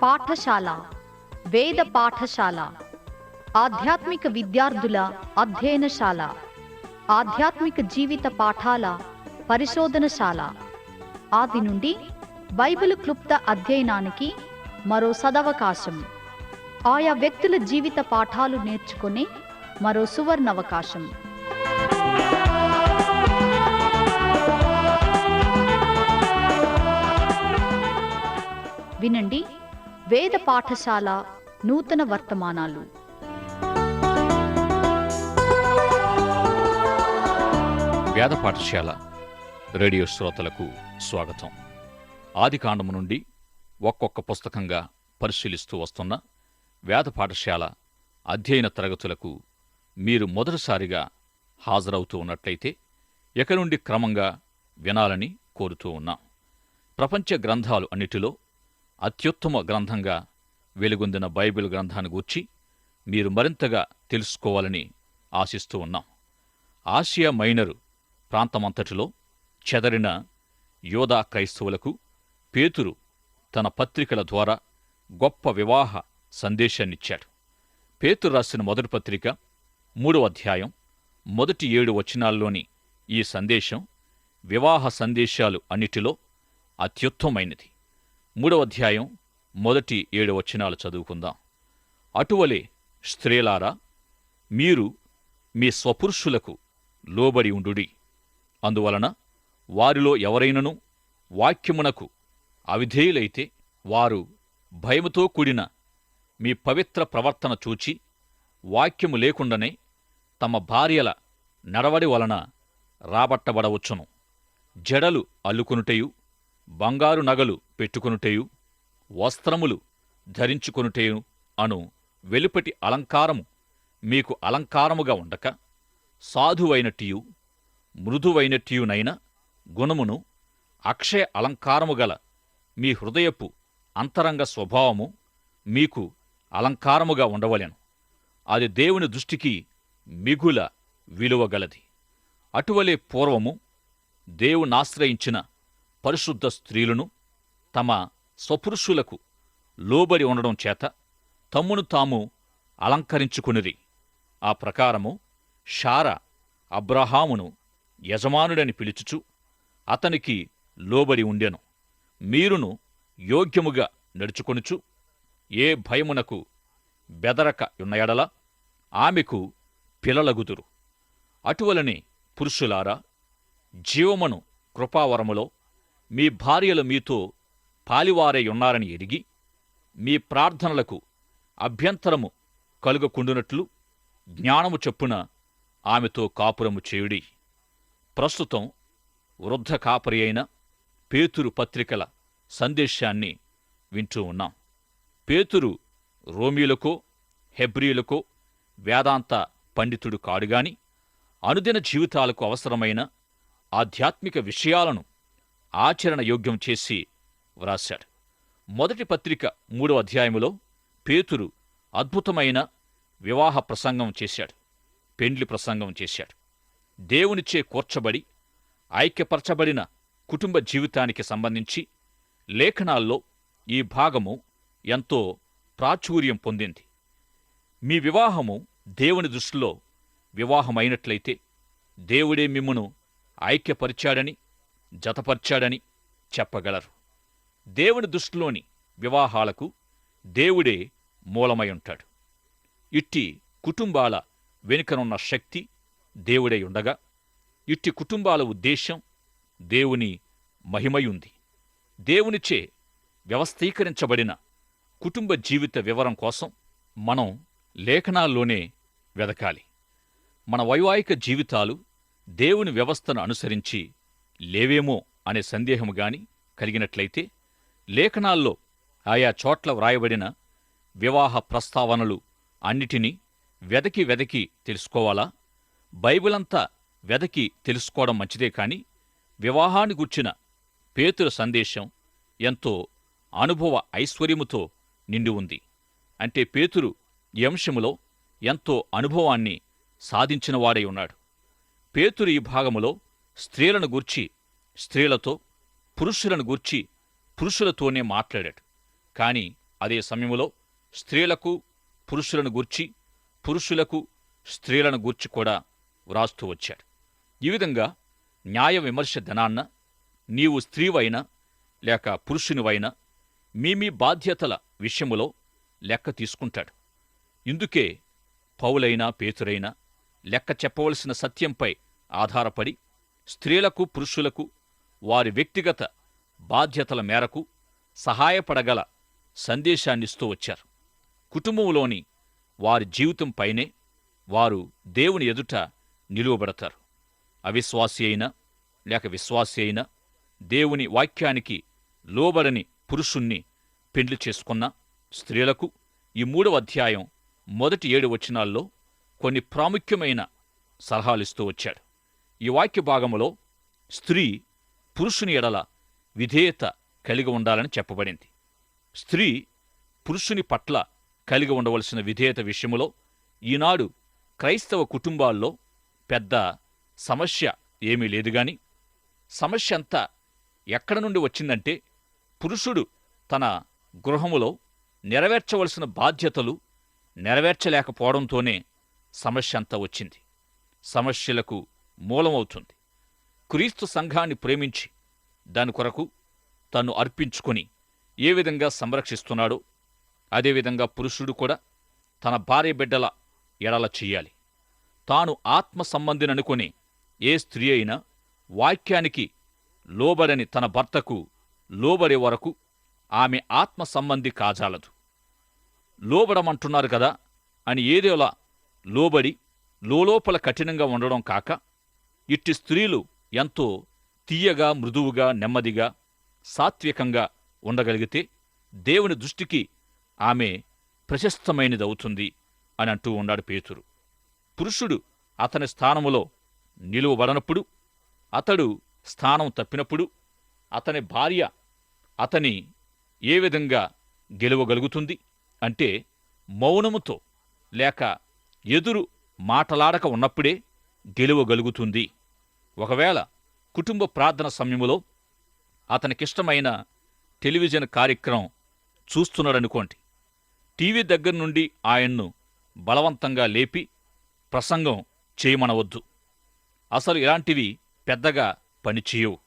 పాఠశాల, వేద పాఠశాల, ఆధ్యాత్మిక విద్యార్థుల అధ్యయనశాల, ఆధ్యాత్మిక జీవిత పాఠాల పరిశోధనశాల. ఆది నుండి బైబిల్ క్లుప్త అధ్యయనానికి మరో సదవకాశం. ఆయా వ్యక్తుల జీవిత పాఠాలు నేర్చుకునే మరో సువర్ణవకాశం. వినండి వేద పాఠశాల నూతన వర్తమానాలు. వేద పాఠశాల రేడియో శ్రోతలకు స్వాగతం. ఆదికాండము నుండి ఒక్కొక్క పుస్తకంగా పరిశీలిస్తూ వస్తున్న వేద పాఠశాల అధ్యయన తరగతులకు మీరు మొదటిసారిగా హాజరవుతూ ఉన్నట్లయితే ఇక నుండి క్రమంగా వినాలని కోరుతూ ఉన్నాం. ప్రపంచ గ్రంథాలు అన్నిటిలో అత్యుత్తమ గ్రంథంగా వెలుగొందిన బైబిల్ గ్రంథాన్ని గూర్చి మీరు మరింతగా తెలుసుకోవాలని ఆశిస్తూ ఉన్నాం. ఆసియా మైనరు ప్రాంతమంతటిలో చెదరిన యోధా క్రైస్తవులకు పేతురు తన పత్రికల ద్వారా గొప్ప వివాహ సందేశాన్నిచ్చాడు. పేతురు రాసిన మొదటి పత్రిక 3వ అధ్యాయం మొదటి 7 వచనాల్లోని ఈ సందేశం వివాహ సందేశాలు అన్నిటిలో అత్యుత్తమైనది. 3వ అధ్యాయం మొదటి 7 వచనాలు చదువుకుందాం. అటువలే స్త్రీలారా, మీరు మీ స్వపురుషులకు లోబడి ఉండుడి. అందువలన వారిలో ఎవరైనను వాక్యమునకు అవిధేయులైతే వారు భయముతో కూడిన మీ పవిత్ర ప్రవర్తన చూచి వాక్యము లేకుండానే తమ భార్యల నడవడి వలన రాబట్టబడవచ్చును. జడలు అల్లుకొనుటయు, బంగారు నగలు పెట్టుకొనుటయు, వస్త్రములు ధరించుకొనుటయు అను వెలుపటి అలంకారము మీకు అలంకారముగా ఉండక, సాధువైనట్టియు మృదువైనట్టియునైన గుణమును అక్షయ అలంకారము గల మీ హృదయపు అంతరంగ స్వభావము మీకు అలంకారముగా ఉండవలెను. అది దేవుని దృష్టికి మిగుల విలువగలది. అటువలే పూర్వము దేవునాశ్రయించిన పరిశుద్ధ స్త్రీలను తమ స్వపురుషులకు లోబడి ఉండడం చేత తమ్మును తాము అలంకరించుకునిరి. ఆ ప్రకారము శారా అబ్రహామును యజమానుడని పిలుచుచు అతనికి లోబడి ఉండెను. మీరును యోగ్యముగా నడుచుకొనుచు ఏ భయమునకు బెదరక యున్నయడల ఆమెకు పిల్లలగుదురు. అటువలనే పురుషులారా, జీవమను కృపావరములో మీ భార్యలు మీతో పాలివారై ఉన్నారని ఎరిగి, మీ ప్రార్థనలకు అభ్యంతరము కలుగకుండునట్లు జ్ఞానము చొప్పున ఆమెతో కాపురము చేయుడి. ప్రస్తుతం వృద్ధ కాపరి అయిన పేతురు పత్రికల సందేశాన్ని వింటూ ఉన్నాం. పేతురు రోమీయులకో హెబ్రీయులకో వేదాంత పండితుడు కాడుగాని అనుదిన జీవితాలకు అవసరమైన ఆధ్యాత్మిక విషయాలను ఆచరణ యోగ్యం చేసి వ్రాశాడు. మొదటి పత్రిక 3వ అధ్యాయములో పేతురు అద్భుతమైన వివాహ ప్రసంగం చేశాడు. పెండ్లి ప్రసంగం చేశాడు. దేవునిచే కూర్చబడి ఐక్యపరచబడిన కుటుంబ జీవితానికి సంబంధించి లేఖనాల్లో ఈ భాగము ఎంతో ప్రాచుర్యం పొందింది. మీ వివాహము దేవుని దృష్టిలో వివాహమైనట్లయితే దేవుడే మిమ్మును ఐక్యపరిచాడని, జతపరిచాడని చెప్పగలరు. దేవుని దృష్టిలోని వివాహాలకు దేవుడే మూలమై ఉంటాడు. ఇట్టి కుటుంబాల వెనుకనున్న శక్తి దేవుడై ఉండగా, ఇట్టి కుటుంబాల ఉద్దేశం దేవుని మహిమయుంది. దేవునిచే వ్యవస్థీకరించబడిన కుటుంబ జీవిత వివరం కోసం మనం లేఖనాల్లోనే వెదకాలి. మన వైవాహిక జీవితాలు దేవుని వ్యవస్థను అనుసరించి లేవేమో అనే సందేహము గాని కలిగినట్లయితే, లేఖనాల్లో ఆయా చోట్ల వ్రాయబడిన వివాహ ప్రస్తావనలు అన్నిటినీ వెదకి తెలుసుకోవాలా? బైబిలంతా వెదకి తెలుసుకోవడం మంచిదే కాని, వివాహాన్ని గుర్చిన పేతురు సందేశం ఎంతో అనుభవ ఐశ్వర్యముతో నిండి ఉంది. అంటే పేతురు ఈ అంశములో ఎంతో అనుభవాన్ని సాధించినవాడై ఉన్నాడు. పేతురు ఈ భాగములో స్త్రీలను గూర్చి స్త్రీలతో, పురుషులను గూర్చి పురుషులతోనే మాట్లాడాడు. కాని అదే సమయంలో స్త్రీలకు పురుషులను గూర్చి, పురుషులకు స్త్రీలను గూర్చి కూడా వ్రాస్తూ వచ్చాడు. ఈ విధంగా న్యాయ విమర్శ దినాన్న నీవు స్త్రీవైనా లేక పురుషునివైనా మీ బాధ్యతల విషయములో లెక్క తీసుకుంటాడు. ఇందుకే పౌలైనా పేతురైనా లెక్క చెప్పవలసిన సత్యంపై ఆధారపడి స్త్రీలకు పురుషులకు వారి వ్యక్తిగత బాధ్యతల మేరకు సహాయపడగల సందేశాన్నిస్తూ వచ్చారు. కుటుంబంలోని వారి జీవితంపైనే వారు దేవుని ఎదుట నిలువబడతారు. అవిశ్వాసి అయినా లేక విశ్వాసి అయినా దేవుని వాక్యానికి లోబడని పురుషుణ్ణి పెండ్లి చేసుకున్న స్త్రీలకు ఈ 3వ అధ్యాయం మొదటి 7 వచనాల్లో కొన్ని ప్రాముఖ్యమైన సలహాలిస్తూ వచ్చాడు. ఈ వాక్య భాగములో స్త్రీ పురుషుని ఎడల విధేయత కలిగి ఉండాలని చెప్పబడింది. స్త్రీ పురుషుని పట్ల కలిగి ఉండవలసిన విధేయత విషయములో ఈనాడు క్రైస్తవ కుటుంబాల్లో పెద్ద సమస్య ఏమీ లేదుగాని, సమస్య అంతా ఎక్కడ నుండి వచ్చిందంటే పురుషుడు తన గృహములో నెరవేర్చవలసిన బాధ్యతలు నెరవేర్చలేకపోవడంతోనే సమస్య అంతా వచ్చింది. సమస్యలకు మూలమవుతుంది. క్రీస్తు సంఘాన్ని ప్రేమించి దాని కొరకు తను అర్పించుకొని ఏ విధంగా సంరక్షిస్తున్నాడో అదేవిధంగా పురుషుడు కూడా తన భార్య బిడ్డల ఎడల చెయ్యాలి. తాను ఆత్మ సంబంధిననుకొని ఏ స్త్రీ అయినా వాక్యానికి లోబడని తన భర్తకు లోబడే వరకు ఆమె ఆత్మ సంబంధి కాజాలదు. లోబడమంటున్నారు కదా అని ఏదోలా లోబడి లోపల కఠినంగా ఉండడం కాక, ఇట్టి స్త్రీలు ఎంతో తీయగా, మృదువుగా, నెమ్మదిగా, సాత్వికంగా ఉండగలిగితే దేవుని దృష్టికి ఆమె ప్రశస్తమైనదవుతుంది అని అంటూ ఉన్నాడు పేతురు. పురుషుడు అతని స్థానములో నిలువబడనప్పుడు, అతడు స్థానం తప్పినప్పుడు అతని భార్య అతని ఏ విధంగా గెలవగలుగుతుంది అంటే మౌనముతో లేక ఎదురు మాటలాడక ఉన్నప్పుడే గెలవగలుగుతుంది. ఒకవేళ కుటుంబ ప్రార్థన సమయములో అతనికిష్టమైన టెలివిజన్ కార్యక్రమం చూస్తున్నాడనుకోండి, టీవీ దగ్గర నుండి ఆయన్ను బలవంతంగా లేపి ప్రసంగం చేయమనవద్దు. అసలు ఇలాంటివి పెద్దగా పనిచేయవు.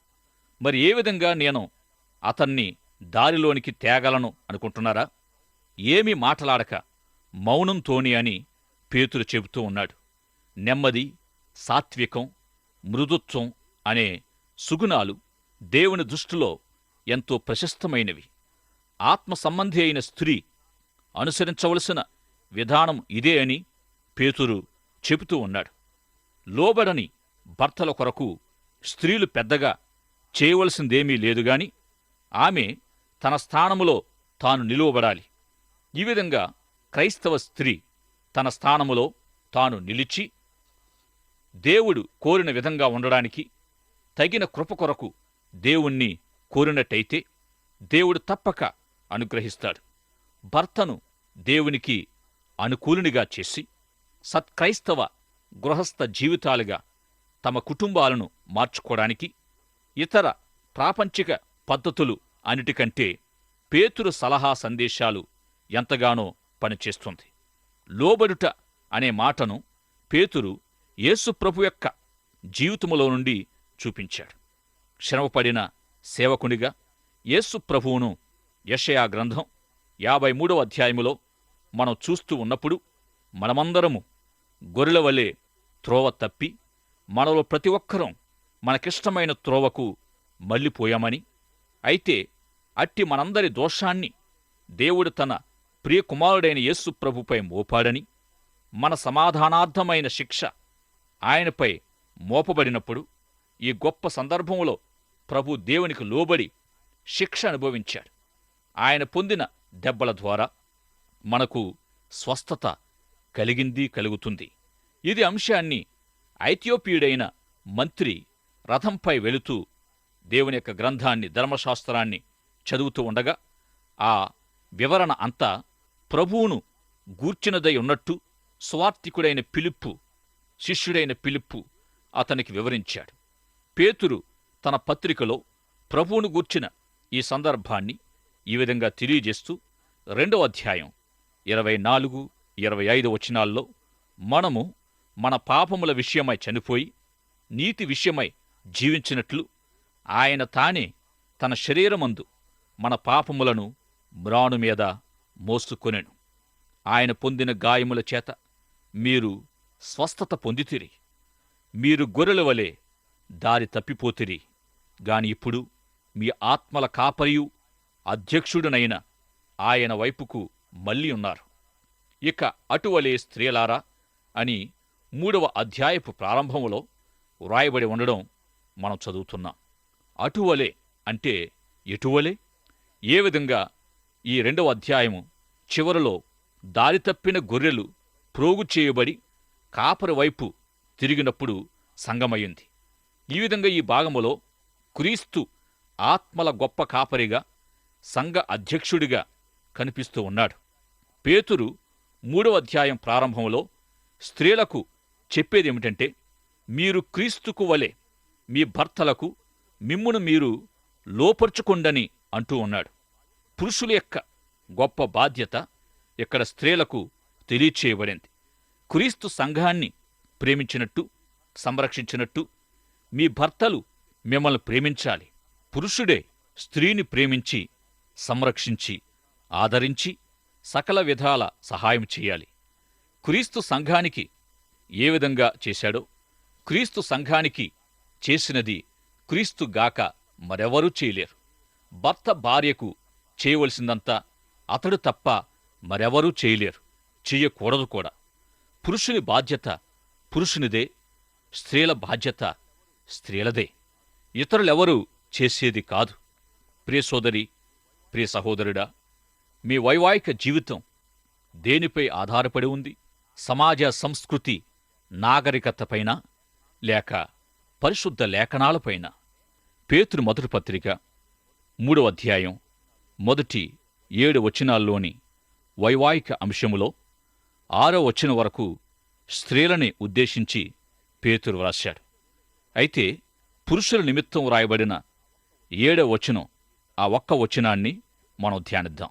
మరి ఏ విధంగా నేను అతన్ని దారిలోనికి తేగలను అనుకుంటున్నారా? ఏమీ మాటలాడక మౌనంతోని అని పేతురు చెబుతూ ఉన్నాడు. నెమ్మది, సాత్వికం, మృదుత్వం అనే సుగుణాలు దేవుని దృష్టిలో ఎంతో ప్రశస్తమైనవి. ఆత్మ సంబంధి అయిన స్త్రీ అనుసరించవలసిన విధానం ఇదే అని పేతురు చెబుతూ ఉన్నాడు. లోబడని భర్తల కొరకు స్త్రీలు పెద్దగా చేయవలసిందేమీ లేదుగాని ఆమె తన స్థానములో తాను నిలువబడాలి. ఈ విధంగా క్రైస్తవ స్త్రీ తన స్థానములో తాను నిలిచి దేవుడు కోరిన విధంగా ఉండడానికి తగిన కృప కొరకు దేవుణ్ణి కోరినట్టయితే దేవుడు తప్పక అనుగ్రహిస్తాడు. భర్తను దేవునికి అనుకూలునిగా చేసి సత్క్రైస్తవ గృహస్థ జీవితాలుగా తమ కుటుంబాలను మార్చుకోవడానికి ఇతర ప్రాపంచిక పద్ధతులు అన్నిటికంటే పేతురు సలహా సందేశాలు ఎంతగానో పనిచేస్తుంది. లోబడుట అనే మాటను పేతురు యేసుప్రభు యొక్క జీవితములో నుండి చూపించాడు. శ్రమపడిన సేవకునిగా యేసుప్రభువును యెషయా గ్రంథం 53వ అధ్యాయములో మనం చూస్తూ ఉన్నప్పుడు మనమందరము గొర్రెల వలె త్రోవ తప్పి మనలో ప్రతి ఒక్కరం మనకిష్టమైన త్రోవకు మళ్ళిపోయామని, అయితే అట్టి మనందరి దోషాన్ని దేవుడు తన ప్రియకుమారుడైన యేసుప్రభుపై మోపాడని, మన సమాధానార్థమైన శిక్ష ఆయనపై మోపబడినప్పుడు ఈ గొప్ప సందర్భంలో ప్రభు దేవునికి లోబడి శిక్ష అనుభవించాడు. ఆయన పొందిన దెబ్బల ద్వారా మనకు స్వస్థత కలుగుతుంది. ఇది అంశాన్ని ఐథియోపియుడైన మంత్రి రథంపై వెళుతూ దేవుని యొక్క గ్రంథాన్ని, ధర్మశాస్త్రాన్ని చదువుతూ ఉండగా ఆ వివరణ అంతా ప్రభువును గూర్చినదై ఉన్నట్టు స్వార్థికుడైన ఫిలిప్పు, శిష్యుడైన ఫిలిప్పు అతనికి వివరించాడు. పేతురు తన పత్రికలో ప్రభువును గూర్చిన ఈ సందర్భాన్ని ఈ విధంగా తెలియజేస్తూ 2వ అధ్యాయం 24, 25 వచనాల్లో మనము మన పాపముల విషయమై చనిపోయి నీతి విషయమై జీవించినట్లు ఆయన తానే తన శరీరమందు మన పాపములను మ్రాను మీద మోసుకొనెను. ఆయన పొందిన గాయముల చేత మీరు స్వస్థత పొందితిరి. మీరు గొర్రెల వలె దారి తప్పిపోతిరి గాని ఇప్పుడు మీ ఆత్మల కాపరియు అధ్యక్షుడునైన ఆయన వైపుకు మళ్ళీ ఉన్నారు. ఇక అటువలే స్త్రీలారా అని 3వ అధ్యాయపు ప్రారంభంలో వ్రాయబడి ఉండడం మనం చదువుతున్నాం. అటువలే అంటే ఎటువలే? ఏ విధంగా ఈ 2వ అధ్యాయము చివరలో దారి తప్పిన గొర్రెలు ప్రోగు చేయబడి కాపరి వైపు తిరిగినప్పుడు సంగమయ్యింది. ఈ విధంగా ఈ భాగములో క్రీస్తు ఆత్మల గొప్ప కాపరిగా, సంఘ అధ్యక్షుడిగా కనిపిస్తూ ఉన్నాడు. పేతురు 3వ అధ్యాయం ప్రారంభంలో స్త్రీలకు చెప్పేదేమిటంటే, మీరు క్రీస్తుకు వలె మీ భర్తలకు మిమ్మును మీరు లోపర్చుకొండని అంటూ ఉన్నాడు. పురుషుల యొక్క గొప్ప బాధ్యత ఇక్కడ స్త్రీలకు తెలియచేయబడింది. క్రీస్తు సంఘాన్ని ప్రేమించినట్టు, సంరక్షించినట్టు మీ భర్తలు మిమ్మల్ని ప్రేమించాలి. పురుషుడే స్త్రీని ప్రేమించి, సంరక్షించి, ఆదరించి సకల విధాల సహాయం చేయాలి. క్రీస్తు సంఘానికి ఏ విధంగా చేశాడో, క్రీస్తు సంఘానికి చేసినది క్రీస్తు గాక మరెవరూ చేయలేరు. భర్త భార్యకు చేయవలసిందంతా అతడు తప్ప మరెవరూ చేయలేరు, చెయ్యకూడదు కూడా. పురుషుని బాధ్యత పురుషునిదే, స్త్రీల బాధ్యత స్త్రీలదే. ఇతరులెవరూ చేసేది కాదు. ప్రియ సోదరి, ప్రియ సహోదరుడా, మీ వైవాహిక జీవితం దేనిపై ఆధారపడి ఉంది? సమాజ సంస్కృతి నాగరికతపైన లేక పరిశుద్ధ లేఖనాలపైన? పేతురు మొదటి పత్రిక 3వ అధ్యాయం మొదటి 7 వచనాల్లోని వైవాహిక అంశములో 6వ వచనం వరకు స్త్రీలని ఉద్దేశించి పేతురు వ్రాశాడు. అయితే పురుషుల నిమిత్తం వ్రాయబడిన 7వ వచనం, ఆ ఒక్క వచనాన్ని మనం ధ్యానిద్దాం.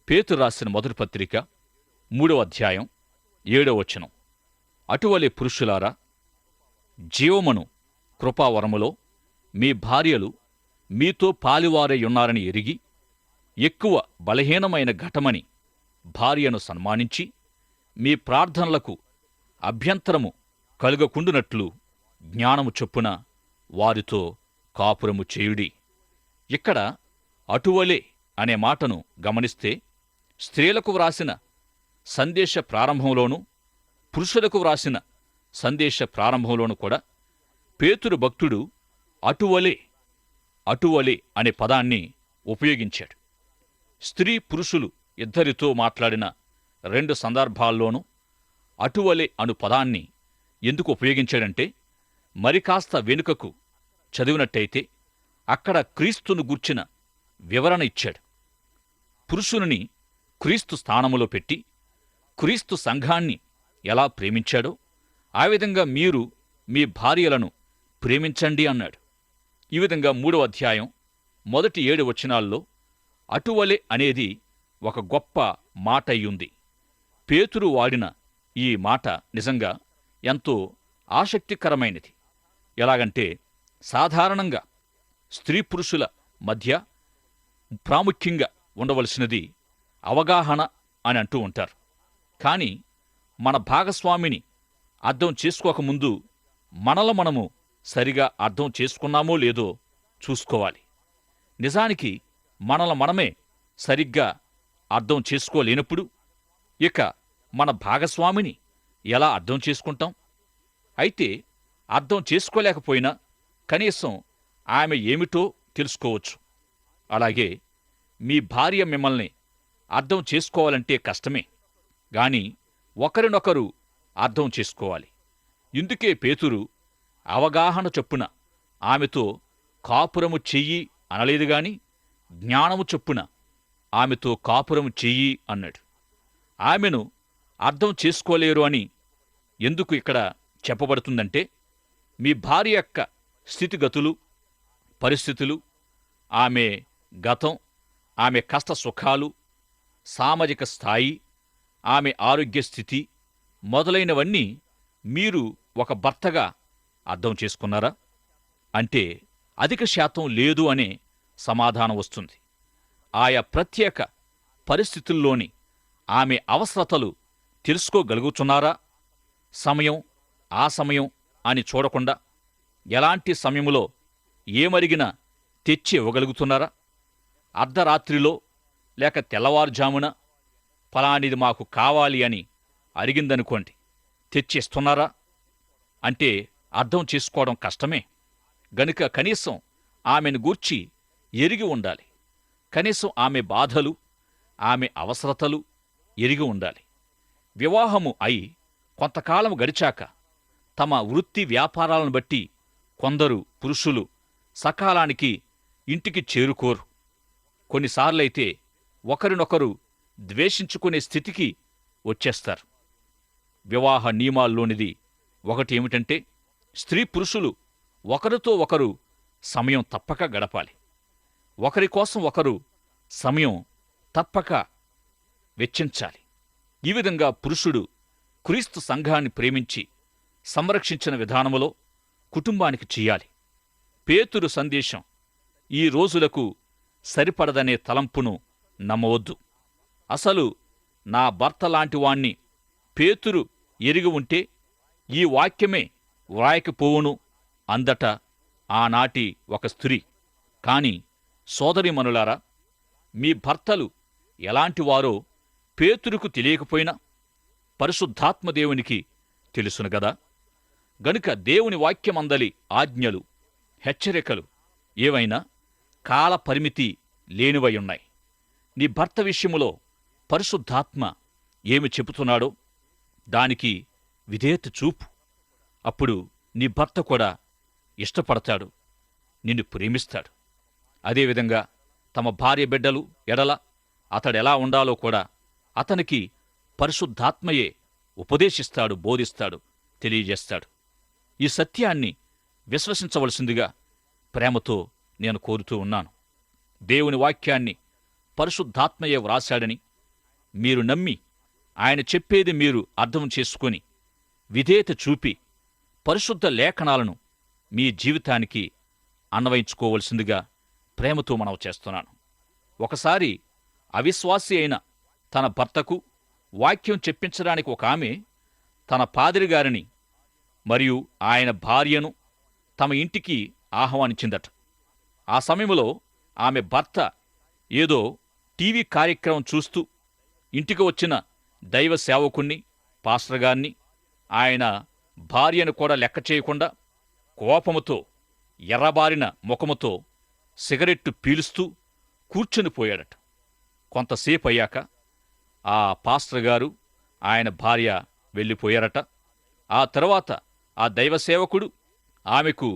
పేతురు రాసిన మొదటి పత్రిక 3వ అధ్యాయం 7వ వచనం, అటువలే పురుషులారా, జీవమును కృపావరములో మీ భార్యలు మీతో పాలివారయున్నారని ఎరిగి, ఎక్కువ బలహీనమైన ఘటమని భార్యను సన్మానించి, మీ ప్రార్థనలకు అభ్యంతరము కలుగకుండునట్లు జ్ఞానము చొప్పున వారితో కాపురము చేయుడి. ఇక్కడ అటువలే అనే మాటను గమనిస్తే, స్త్రీలకు వ్రాసిన సందేశ ప్రారంభంలోనూ, పురుషులకు వ్రాసిన సందేశ ప్రారంభంలోనూ కూడా పేతురు భక్తుడు అటువలే, అటువలే అనే పదాన్ని ఉపయోగించాడు. స్త్రీ పురుషులు ఇద్దరితో మాట్లాడిన 2 సందర్భాల్లోనూ అటువలే అను పదాన్ని ఎందుకు ఉపయోగించాడంటే, మరి కాస్త వెనుకకు చదివినట్టయితే అక్కడ క్రీస్తును గూర్చిన వివరణ ఇచ్చాడు. పురుషుని క్రీస్తు స్థానములో పెట్టి క్రీస్తు సంఘాన్ని ఎలా ప్రేమించాడో ఆ విధంగా మీరు మీ భార్యలను ప్రేమించండి అన్నాడు. ఈ విధంగా 3వ అధ్యాయం మొదటి 7 వచనాల్లో అటువలే అనేది ఒక గొప్ప మాట అయ్యుంది. పేతురు వాడిన ఈ మాట నిజంగా ఎంతో ఆసక్తికరమైనది. ఎలాగంటే, సాధారణంగా స్త్రీ పురుషుల మధ్య ప్రాముఖ్యంగా ఉండవలసినది అవగాహన అని అంటూ ఉంటారు. కానీ మన భాగస్వామిని అర్థం చేసుకోకముందు మనలో మనము సరిగా అర్థం చేసుకున్నామో లేదో చూసుకోవాలి. నిజానికి మనల మనమే సరిగ్గా అర్థం చేసుకోలేనప్పుడు ఇక మన భాగస్వామిని ఎలా అర్థం చేసుకుంటాం? అయితే అర్థం చేసుకోలేకపోయినా కనీసం ఆమె ఏమిటో తెలుసుకోవచ్చు. అలాగే మీ భార్య మిమ్మల్ని అర్థం చేసుకోవాలంటే కష్టమే, గాని ఒకరినొకరు అర్థం చేసుకోవాలి. ఇందుకే పేతురు అవగాహన చొప్పున ఆమెతో కాపురము చెయ్యి అనలేదు గాని జ్ఞానము చొప్పున ఆమెతో కాపురము చెయ్యి అన్నాడు. ఆమెను అర్థం చేసుకోలేరు అని ఎందుకు ఇక్కడ చెప్పబడుతుందంటే, మీ భార్య యొక్క స్థితిగతులు, పరిస్థితులు, ఆమె గతం, ఆమె కష్ట సుఖాలు, సామాజిక స్థాయి, ఆమె ఆరోగ్య స్థితి మొదలైనవన్నీ మీరు ఒక భర్తగా అర్థం చేసుకున్నారా? అంటే అధిక శాతం లేదు అనే సమాధానం వస్తుంది. ఆయా ప్రత్యేక పరిస్థితుల్లోని ఆమె అవసరతలు తెలుసుకోగలుగుతున్నారా? సమయం ఆ సమయం అని చూడకుండా ఎలాంటి సమయంలో ఏమరిగినా తెచ్చి ఇవ్వగలుగుతున్నారా? అర్ధరాత్రిలో లేక తెల్లవారుజామున ఫలానిది మాకు కావాలి అని అడిగిందనుకోండి, తెచ్చిస్తున్నారా? అంటే అర్థం చేసుకోవడం కష్టమే. గనుక కనీసం ఆమెను గూర్చి ఎరిగి ఉండాలి. కనీసం ఆమె బాధలు, ఆమె అవసరతలు ఎరిగి ఉండాలి. వివాహము అయి కొంతకాలం గడిచాక తమ వృత్తి వ్యాపారాలను బట్టి కొందరు పురుషులు సకాలానికి ఇంటికి చేరుకోరు. కొన్నిసార్లైతే ఒకరినొకరు ద్వేషించుకునే స్థితికి వచ్చేస్తారు. వివాహ నియమాల్లోనిది ఒకటి ఏమిటంటే, స్త్రీ పురుషులు ఒకరితో ఒకరు సమయం తప్పక గడపాలి. ఒకరి కోసం ఒకరు సమయం తప్పక వెచ్చించాలి. ఈ విధంగా పురుషుడు క్రీస్తు సంఘాన్ని ప్రేమించి సంరక్షించిన విధానములో కుటుంబానికి చెయ్యాలి. పేతురు సందేశం ఈ రోజులకు సరిపడదనే తలంపును నమ్మవద్దు. అసలు నా భర్త లాంటివాణ్ణి పేతురు ఎరిగి ఉంటే ఈ వాక్యమే వ్రాయకపోవును అందట ఆనాటి ఒక స్త్రీ. కాని సోదరీమణులారా, మీ భర్తలు ఎలాంటివారో పేతురుకు తెలియకపోయినా పరిశుద్ధాత్మదేవునికి తెలుసును గదా. గనుక దేవుని వాక్యమందలి ఆజ్ఞలు, హెచ్చరికలు ఏవైనా కాలపరిమితి లేనివయున్నాయి. నీ భర్త విషయములో పరిశుద్ధాత్మ ఏమి చెబుతున్నాడో దానికి విధేయత చూపు. అప్పుడు నీ భర్త కూడా ఇష్టపడతాడు, నిన్ను ప్రేమిస్తాడు. అదేవిధంగా తమ భార్య బిడ్డలు ఎడల అతడెలా ఉండాలో కూడా అతనికి పరిశుద్ధాత్మయే ఉపదేశిస్తాడు, బోధిస్తాడు, తెలియజేస్తాడు. ఈ సత్యాన్ని విశ్వసించవలసిందిగా ప్రేమతో నేను కోరుతూ ఉన్నాను. దేవుని వాక్యాన్ని పరిశుద్ధాత్మయే వ్రాశాడని మీరు నమ్మి ఆయన చెప్పేది మీరు అర్థం చేసుకుని విధేయత చూపి పరిశుద్ధ లేఖనాలను మీ జీవితానికి అన్వయించుకోవలసిందిగా ప్రేమతో మనవి చేస్తున్నాను. ఒకసారి అవిశ్వాసి అయిన తన భర్తకు వాక్యం చెప్పించడానికి ఒక ఆమె తన పాదిరిగారిని మరియు ఆయన భార్యను తమ ఇంటికి ఆహ్వానించిందట. ఆ సమయంలో ఆమె భర్త ఏదో టీవీ కార్యక్రమం చూస్తూ ఇంటికి వచ్చిన దైవ సేవకుణ్ణి, పాస్టర్ గారిని, ఆయన భార్యను కూడా లెక్క చేయకుండా కోపముతో ఎర్రబారిన ముఖముతో సిగరెట్టు పీలుస్తూ కూర్చుని పోయాడట. కొంతసేపు అయ్యాక ఆ పాస్టర్ గారు, ఆయన భార్య వెళ్ళిపోయారట. ఆ తరువాత ఆ దైవసేవకుడు ఆమెకు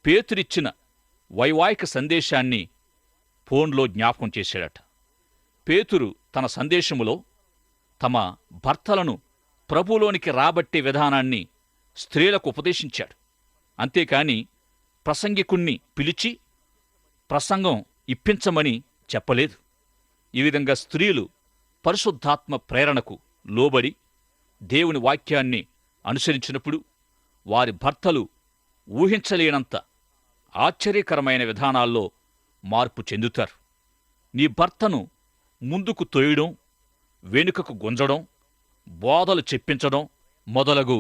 పేతురిచ్చిన వైవాహిక సందేశాన్ని ఫోన్లో జ్ఞాపకం చేశాడట. పేతురు తన సందేశములో తమ భర్తలను ప్రభువులోనికి రాబట్టే విధానాన్ని స్త్రీలకు ఉపదేశించాడు. అంతేకాని ప్రసంగికుణ్ణి పిలిచి ప్రసంగం ఇప్పించమని చెప్పలేదు. ఈ విధంగా స్త్రీలు పరిశుద్ధాత్మ ప్రేరణకు లోబడి దేవుని వాక్యాన్ని అనుసరించినప్పుడు వారి భర్తలు ఊహించలేనంత ఆశ్చర్యకరమైన విధానాల్లో మార్పు చెందుతారు. నీ భర్తను ముందుకు తోయడం, వెనుకకు గుంజడం, బోధలు చెప్పించడం మొదలగు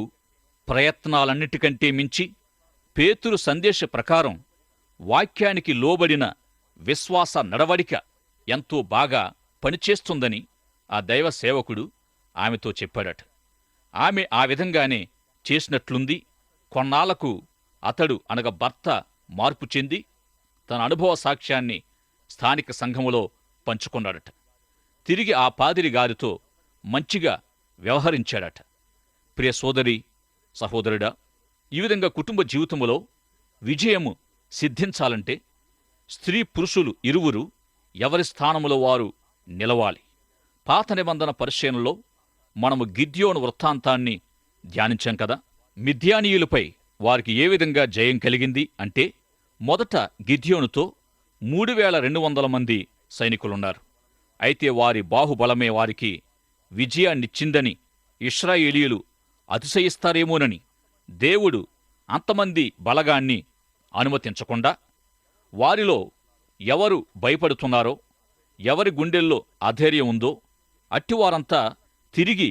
ప్రయత్నాలన్నిటికంటే మించి పేతురు సందేశ ప్రకారం వాక్యానికి లోబడిన విశ్వాస నడవడిక ఎంతో బాగా పనిచేస్తుందని ఆ దైవ సేవకుడు ఆమెతో చెప్పాడట. ఆమె ఆ విధంగానే చేసినట్లుంది. కొన్నాళ్లకు అతడు అనగా భర్త మార్పు చెంది తన అనుభవ సాక్ష్యాన్ని స్థానిక సంఘములో పంచుకున్నాడట. తిరిగి ఆ పాదిరి గారితో మంచిగా వ్యవహరించాడట. ప్రియ సోదరి, సహోదరుడా, ఈ విధంగా కుటుంబ జీవితములో విజయము సిద్ధించాలంటే స్త్రీ పురుషులు ఇరువురు ఎవరి స్థానములో వారు నిలవాలి. పాత నిబంధన పరిశీలనలో మనము గిద్యోను వృత్తాంతాన్ని ధ్యానించాం కదా. మిద్యానీయులపై వారికి ఏ విధంగా జయం కలిగింది అంటే, మొదట గిద్యోనుతో 3200 మంది సైనికులున్నారు. అయితే వారి బాహుబలమే వారికి విజయాన్నిచ్చిందని ఇశ్రాయేలీయులు అతిశయిస్తారేమోనని దేవుడు అంతమంది బలగాన్ని అనుమతించకుండా వారిలో ఎవరు భయపడుతున్నారో, ఎవరి గుండెల్లో అధైర్యం ఉందో అట్టివారంతా తిరిగి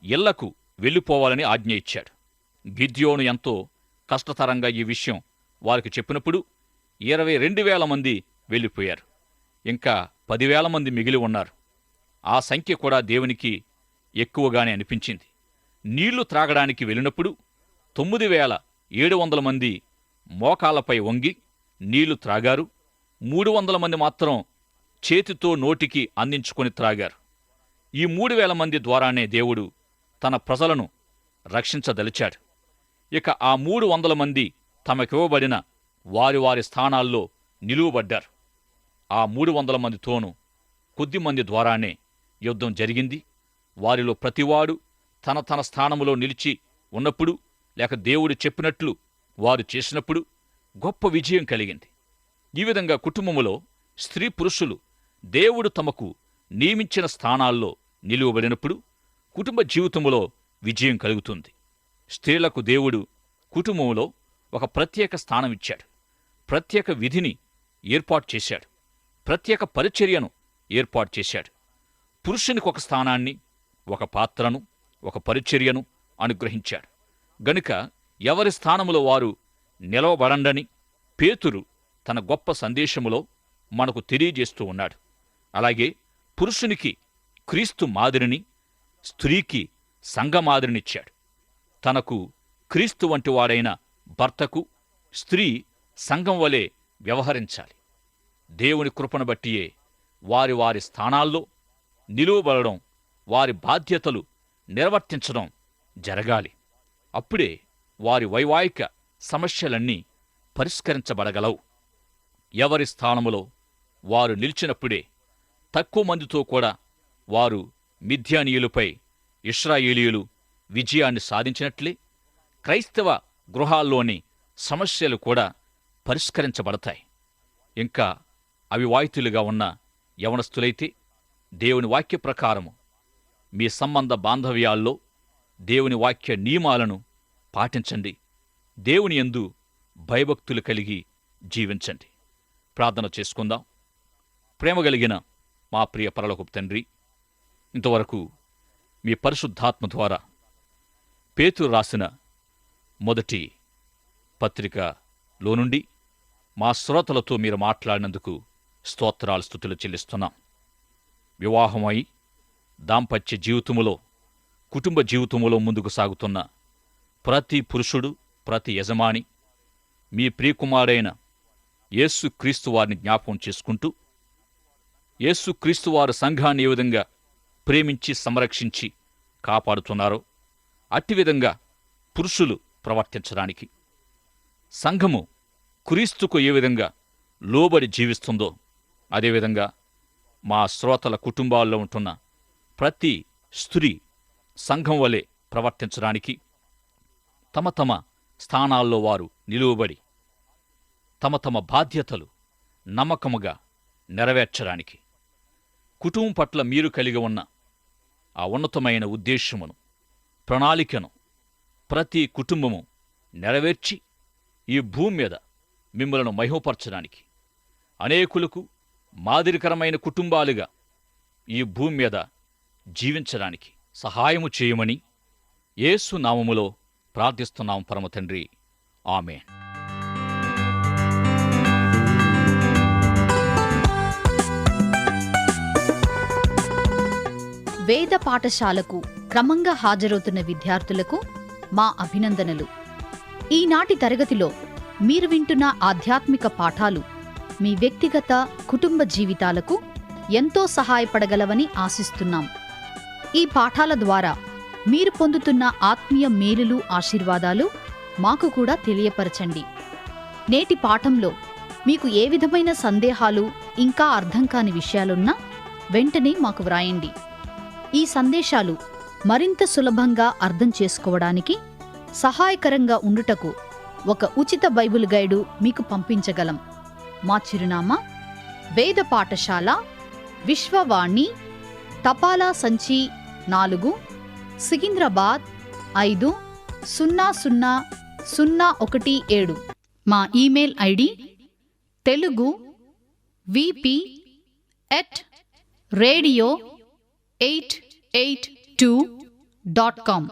ఇళ్లకు వెళ్ళిపోవాలని ఆజ్ఞ ఇచ్చాడు. గిద్యోను ఎంతో కష్టతరంగా ఈ విషయం వారికి చెప్పినప్పుడు 22,000 మంది వెళ్ళిపోయారు. ఇంకా 10,000 మంది మిగిలి ఉన్నారు. ఆ సంఖ్య కూడా దేవునికి ఎక్కువగానే అనిపించింది. నీళ్లు త్రాగడానికి వెళ్ళినప్పుడు 9,700 మంది మోకాళ్లపై వంగి నీళ్లు త్రాగారు. 300 మంది మాత్రం చేతితో నోటికి అందించుకొని త్రాగారు. ఈ 3,000 మంది ద్వారానే దేవుడు తన ప్రజలను రక్షించదలిచాడు. ఇక ఆ 300 మంది తమకివ్వబడిన వారి వారి స్థానాల్లో నిలువబడ్డారు. ఆ 300 మందితోనూ కొద్దిమంది ద్వారానే యుద్ధం జరిగింది. వారిలో ప్రతివాడు తన తన స్థానములో నిలిచి ఉన్నప్పుడు, లేక దేవుడు చెప్పినట్లు వారు చేసినప్పుడు గొప్ప విజయం కలిగింది. ఈ విధంగా కుటుంబములో స్త్రీ పురుషులు దేవుడు తమకు నియమించిన స్థానాల్లో నిలువబడినప్పుడు కుటుంబ జీవితములో విజయం కలుగుతుంది. స్త్రీలకు దేవుడు కుటుంబంలో ఒక ప్రత్యేక స్థానం ఇచ్చాడు. ప్రత్యేక విధిని ఏర్పాటు చేశాడు. ప్రత్యేక పరిచర్యను ఏర్పాటు చేశాడు. పురుషునికి ఒక స్థానాన్ని, ఒక పాత్రను, ఒక పరిచర్యను అనుగ్రహించాడు. గనుక ఎవరి స్థానములో వారు నిలవబడండని పేతురు తన గొప్ప సందేశములో మనకు తెలియజేస్తూ ఉన్నాడు. అలాగే పురుషునికి క్రీస్తు మాదిరిని, స్త్రీకి సంఘమాదిరినిచ్చాడు. తనకు క్రీస్తు వంటి వాడైన భర్తకు స్త్రీ సంఘం వలె వ్యవహరించాలి. దేవుని కృపను బట్టియే వారి వారి స్థానాల్లో నిలువబడడం, వారి బాధ్యతలు నిర్వర్తించడం జరగాలి. అప్పుడే వారి వైవాహిక సమస్యలన్నీ పరిష్కరించబడగలవు. ఎవరి స్థానములో వారు నిలిచినప్పుడే తక్కువ మందితో కూడా వారు మిద్యానీయులపై ఇశ్రాయేలీయులు విజయాన్ని సాధించినట్లే క్రైస్తవ గృహాల్లోని సమస్యలు కూడా పరిష్కరించబడతాయి. ఇంకా అవివాహితులుగా ఉన్న యవనస్తులైతే దేవుని వాక్య ప్రకారము మీ సంబంధ బాంధవ్యాల్లో దేవుని వాక్య నియమాలను పాటించండి. దేవుని యందు భయభక్తులు కలిగి జీవించండి. ప్రార్థన చేసుకుందాం. ప్రేమ కలిగిన మా ప్రియ పరలోకపు తండ్రి, ఇంతవరకు మీ పరిశుద్ధాత్మ ద్వారా పేతురు రాసిన మొదటి పత్రికలో నుండి మా శ్రోతలతో మీరు మాట్లాడినందుకు స్తోత్రాలు, స్తుతులు చెల్లిస్తున్నాం. వివాహమై దాంపత్య జీవితములో, కుటుంబ జీవితములో ముందుకు సాగుతున్న ప్రతి పురుషుడు, ప్రతి యజమాని మీ ప్రియకుమారుడైన యేసుక్రీస్తు వారిని జ్ఞాపకం చేసుకుంటూ, యేసుక్రీస్తు వారు సంఘాన్ని ఏ విధంగా ప్రేమించి సంరక్షించి కాపాడుతున్నారో అట్టి విధంగా పురుషులు ప్రవర్తించడానికి, సంఘము క్రీస్తుకు ఏ విధంగా లోబడి జీవిస్తుందో అదేవిధంగా మా శ్రోతల కుటుంబాల్లో ఉంటున్న ప్రతి స్త్రీ సంఘం వలె ప్రవర్తించడానికి, తమ తమ స్థానాల్లో వారు నిలువబడి తమ తమ బాధ్యతలు నమ్మకముగా నెరవేర్చడానికి, కుటుంబం పట్ల మీరు కలిగి ఉన్న ఆ ఉన్నతమైన ఉద్దేశమును, ప్రణాళికను ప్రతి కుటుంబము నెరవేర్చి ఈ భూమి మీద మిమ్మలను మహిమపరచడానికి, అనేకులకు మాదిరికరమైన కుటుంబాలుగా ఈ భూమి మీద జీవించడానికి సహాయము చేయమని యేసు నామములో ప్రార్థిస్తున్నాం పరమ తండ్రి. ఆమేన్. వేద పాఠశాలకు క్రమంగా హాజరవుతున్న విద్యార్థులకు మా అభినందనలు. ఈనాటి తరగతిలో మీరు వింటున్న ఆధ్యాత్మిక పాఠాలు మీ వ్యక్తిగత, కుటుంబ జీవితాలకు ఎంతో సహాయపడగలవని ఆశిస్తున్నాం. ఈ పాఠాల ద్వారా మీరు పొందుతున్న ఆత్మీయ మేలులు, ఆశీర్వాదాలు మాకు కూడా తెలియపరచండి. నేటి పాఠంలో మీకు ఏ విధమైన సందేహాలు, ఇంకా అర్థం కాని విషయాలున్నా వెంటనే మాకు వ్రాయండి. ఈ సందేశాలు మరింత సులభంగా అర్థం చేసుకోవడానికి సహాయకరంగా ఉండుటకు ఒక ఉచిత బైబిల్ గైడు మీకు పంపించగలం. మా చిరునామా: వేద పాఠశాల, విశ్వవాణి, తపాలా సంచి 4, సికింద్రాబాద్ 500017. మా ఈమెయిల్ ఐడి telugu@radio882.com.